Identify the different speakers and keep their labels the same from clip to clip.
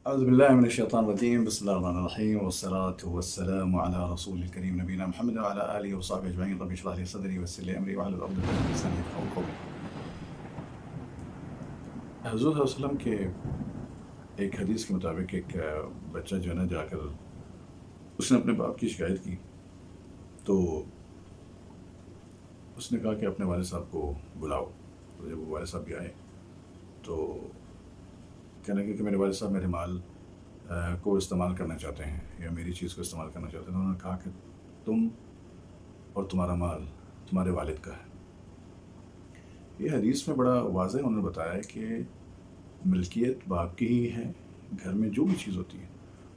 Speaker 1: أعوذ بالله من الشيطان الرجيم. بسم الله الرحمن الرحيم، والصلاة والسلام على رسول الكريم نبينا محمد وعلى آله وصحبه أجمعين. رب اشرح لي صدري ويسر لي أمري واحلل عقدة من لساني يفقهوا قولي. حضور صلی اللہ علیہ وسلم کے ایک حدیث کے مطابق ایک بچہ جو ہے نا جا کر اس نے اپنے باپ کی شکایت کی، تو اس نے کہا کہ اپنے والد صاحب کو بلاؤ. تو جب وہ والد صاحب بھی آئے تو کہنے لگے کہ میرے والد صاحب میرے مال کو استعمال کرنا چاہتے ہیں یا میری چیز کو استعمال کرنا چاہتے ہیں. انہوں نے کہا کہ تم اور تمہارا مال تمہارے والد کا ہے. یہ حدیث میں بڑا واضح انہوں نے بتایا ہے کہ ملکیت باپ کی ہی ہے. گھر میں جو بھی چیز ہوتی ہے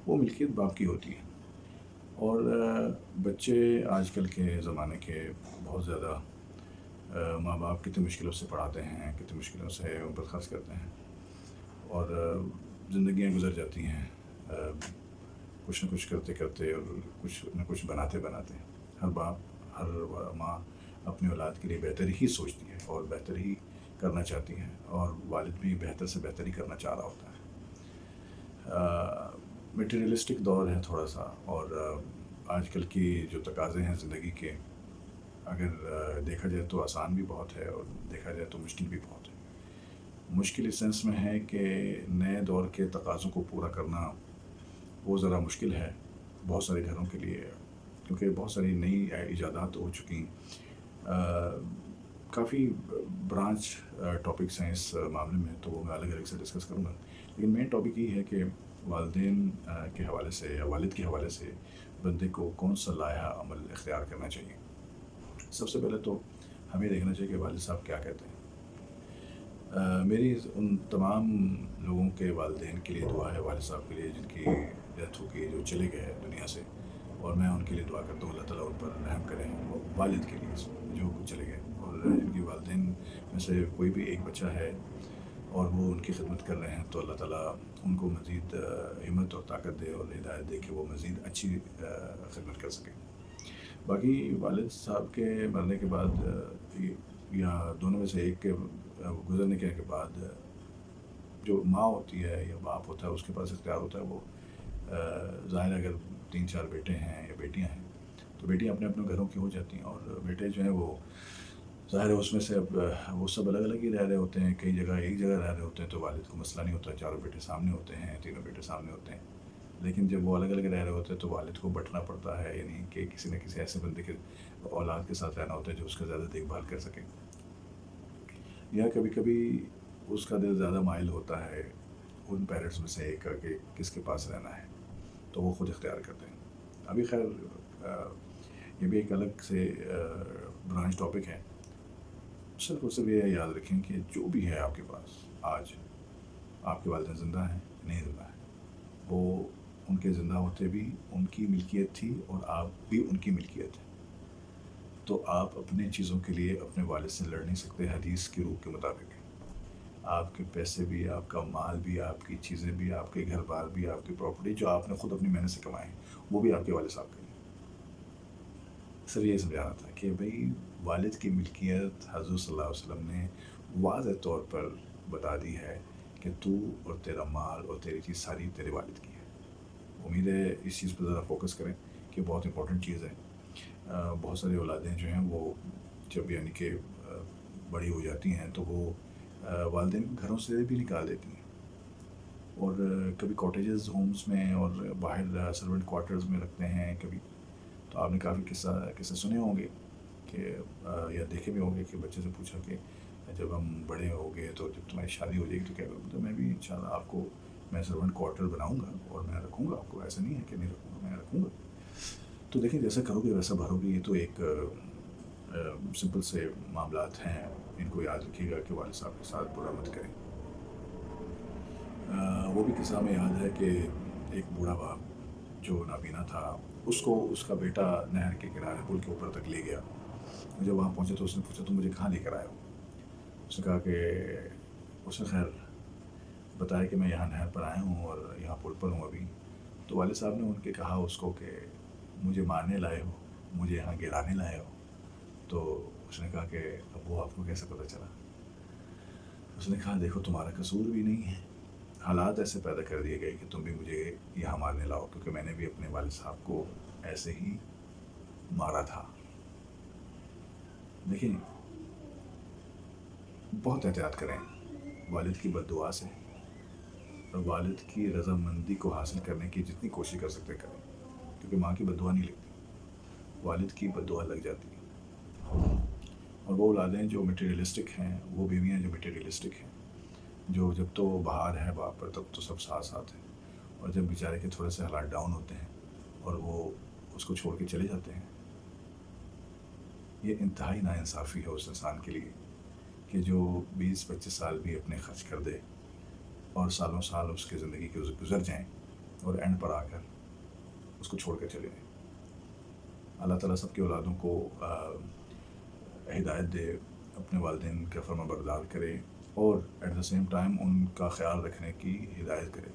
Speaker 1: وہ ملکیت باپ کی ہوتی ہے. اور بچے آج کل کے زمانے کے بہت زیادہ ماں باپ کتنی مشکلوں سے پڑھاتے ہیں، کتنی مشکلوں سے ان پر خرچ کرتے ہیں، اور زندگیاں گزر جاتی ہیں کچھ نہ کچھ کرتے کرتے اور کچھ نہ کچھ بناتے بناتے. ہر باپ ہر ماں اپنی اولاد کے لیے بہتر ہی سوچتی ہے اور بہتر ہی کرنا چاہتی ہیں، اور والد بھی بہتر سے بہتر ہی کرنا چاہ رہا ہوتا ہے. میٹیریلسٹک دور ہے تھوڑا سا، اور آج کل کی جو تقاضے ہیں زندگی کے، اگر دیکھا جائے تو آسان بھی بہت ہے اور دیکھا جائے تو مشکل بھی بہت ہے. مشکل اس سینس میں ہے کہ نئے دور کے تقاضوں کو پورا کرنا وہ ذرا مشکل ہے بہت سارے گھروں کے لیے، کیونکہ بہت ساری نئی ایجادات ہو چکی. کافی برانچ ٹاپکس ہیں اس معاملے میں، تو وہ میں الگ الگ سے ڈسکس کروں گا. لیکن مین ٹاپک یہ ہے کہ والدین کے حوالے سے یا والد کے حوالے سے بندے کو کون سا لائحہ عمل اختیار کرنا چاہیے. سب سے پہلے تو ہمیں دیکھنا چاہیے کہ والد صاحب کیا کہتے ہیں. میری ان تمام لوگوں کے والدین کے لیے دعا ہے، والد صاحب کے لیے جن کی ڈیتھ ہو گئی، جو چلے گئے دنیا سے، اور میں ان کے لیے دعا کرتا ہوں اللہ تعالیٰ ان پر رحم کرے. والد کے لیے جو چلے گئے، اور جن کی والدین میں سے کوئی بھی ایک بچہ ہے اور وہ ان کی خدمت کر رہے ہیں، تو اللہ تعالیٰ ان کو مزید ہمت اور طاقت دے اور ہدایت دے کہ وہ مزید اچھی خدمت کر سکیں. باقی والد صاحب کے مرنے کے بعد یا دونوں میں سے ایک کے گزرنے کے بعد جو ماں ہوتی ہے یا باپ ہوتا ہے اس کے پاس اختیار ہوتا ہے. وہ ظاہر ہے اگر 3-4 بیٹے ہیں یا بیٹیاں ہیں تو بیٹیاں اپنے اپنے گھروں کی ہو جاتی ہیں، اور بیٹے جو ہیں وہ ظاہر ہے اس میں سے اب وہ سب الگ الگ ہی رہ رہے ہوتے ہیں، کئی جگہ ایک جگہ رہ رہے ہوتے ہیں تو والد کو مسئلہ نہیں ہوتا. چاروں بیٹے سامنے ہوتے ہیں، تینوں بیٹے سامنے ہوتے ہیں. لیکن جب وہ الگ الگ رہ رہے ہوتے ہیں تو والد کو بٹنا پڑتا ہے، یعنی کہ کسی نہ کسی ایسے بندے کے اولاد کے ساتھ رہنا ہوتا ہے جو اس کا زیادہ دیکھ بھال کر سکے. یا کبھی کبھی اس کا دل زیادہ مائل ہوتا ہے ان پیرنٹس میں سے ایک کا کہ کس کے پاس رہنا ہے، تو وہ خود اختیار کرتے ہیں. ابھی خیر یہ بھی ایک الگ سے برانچ ٹاپک ہے. صرف یہ یاد رکھیں کہ جو بھی ہے آپ کے پاس آج، آپ کے والدین زندہ ہیں نہیں زندہ ہیں، وہ ان کے زندہ ہوتے بھی ان کی ملکیت تھی اور آپ بھی ان کی ملکیت ہے. تو آپ اپنے چیزوں کے لیے اپنے والد سے لڑ نہیں سکتے. حدیث کی روح کے مطابق آپ کے پیسے بھی، آپ کا مال بھی، آپ کی چیزیں بھی، آپ کے گھر بار بھی، آپ کی پراپرٹی جو آپ نے خود اپنی محنت سے کمائے ہیں، وہ بھی آپ کے والد صاحب کے لیے. صرف یہ سمجھانا تھا کہ بھائی والد کی ملکیت حضور صلی اللہ علیہ وسلم نے واضح طور پر بتا دی ہے کہ تو اور تیرا مال اور تیری چیز ساری تیرے والد کی ہے. امید ہے اس چیز پر ذرا فوکس کریں کہ بہت امپورٹنٹ چیز ہے. بہت ساری اولادیں جو ہیں وہ جب یعنی کہ بڑی ہو جاتی ہیں تو وہ والدین کو گھروں سے بھی نکال دیتی ہیں، اور کبھی کاٹیجز ہومز میں اور باہر سرونٹ کوارٹرز میں رکھتے ہیں. کبھی تو آپ نے کافی قصے سنے ہوں گے کہ یا دیکھے بھی ہوں گے کہ بچے سے پوچھا کہ جب ہم بڑے ہو گئے تو جب تمہاری شادی ہو جائے گی تو کیا کروں. تو میں بھی انشاءاللہ آپ کو میں سرونٹ کوارٹر بناؤں گا اور میں رکھوں گا آپ کو. ایسا نہیں ہے کہ نہیں رکھوں گا، میں رکھوں گا. تو دیکھیں جیسا کرو گے ویسا بھرو گے. یہ تو ایک سمپل سے معاملات ہیں، ان کو یاد رکھیے گا کہ والد صاحب کے ساتھ برا مت کریں. وہ بھی قصہ میں یاد ہے کہ ایک بوڑھا باپ جو نابینا تھا، اس کو اس کا بیٹا نہر کے کنارے پل کے اوپر تک لے گیا. جب وہاں پہنچے تو اس نے پوچھا تم مجھے کہاں لے کر آئے ہو. اس نے کہا کہ اس نے خیر بتایا کہ میں یہاں نہر پر آیا ہوں اور یہاں پل پر ہوں ابھی. تو والد صاحب نے ان کے کہا اس کو کہ مجھے مارنے لائے ہو، مجھے یہاں گرانے لائے ہو. تو اس نے کہا کہ اب وہ آپ کو کیسے پتہ چلا. اس نے کہا دیکھو تمہارا قصور بھی نہیں ہے حالات ایسے پیدا کر دیے گئے کہ تم بھی مجھے یہاں مارنے لاؤ، کیونکہ میں نے بھی اپنے والد صاحب کو ایسے ہی مارا تھا۔ دیکھیں، بہت احتیاط کریں والد کی بد دعا سے، اور والد کی رضامندی کو حاصل کرنے کی جتنی کوشش کر سکتے کریں، کیونکہ ماں کی بد دعا نہیں لگتی، والد کی بد دعا لگ جاتی ہے۔ اور وہ اولادیں جو مٹیریلسٹک ہیں، وہ بیویاں جو مٹیریلسٹک ہیں، جو جب تو باہر ہے باپ پر تب تو سب ساتھ ساتھ ہیں، اور جب بیچارے کے تھوڑے سے حالات ڈاؤن ہوتے ہیں اور وہ اس کو چھوڑ کے چلے جاتے ہیں، یہ انتہائی ناانصافی ہے اس انسان کے لیے کہ جو 20-25 سال بھی اپنے خرچ کر دے اور سالوں سال اس کی زندگی کے گزر جائیں اور اینڈ پر آ کر اس کو چھوڑ کر چلے جائیں۔ اللہ تعالیٰ سب کی اولادوں کو ہدایت دے، اپنے والدین کا فرما بردار کرے، اور ایٹ دا سیم ٹائم ان کا خیال رکھنے کی ہدایت کرے۔